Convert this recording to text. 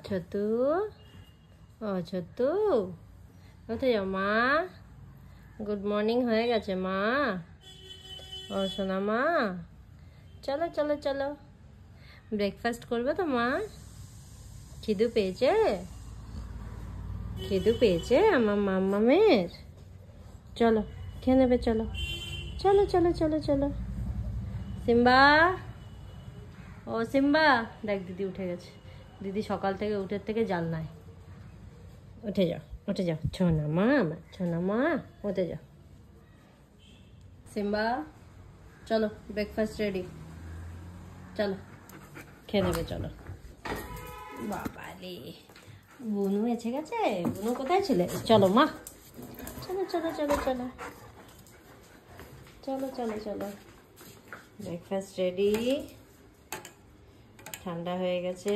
ছোটু, ও ছোটু, কোথায় যাও মা? গুড মর্নিং হয়ে গেছে মা। ও সোনা মা, চলো চলো চলো, ব্রেকফাস্ট করবে তো মা? খিদু পেয়েছে? খিদু পেয়েছে আমার মাম্মামের? চলো খেয়ে নেবে, চলো চলো চলো চলো চলো। সিম্বা, ও সিম্বা, দেখ দিদি উঠে গেছে। দিদি সকাল থেকে উঠে থেকে জানলায়। উঠে যাও, উঠে যাও, ছোনা মা আমার, ছোনা মা, উঠে যাও। সিম্বা, চলো ব্রেকফাস্ট রেডি, চলো খেয়ে নেবে, চলো। বাবা রে, বুনু এসে গেছে। বুনু কোথায় ছিলে? চলো মা, চলো চলো চলো চলো চলো চলো চলো, ব্রেকফাস্ট রেডি, ঠান্ডা হয়ে গেছে।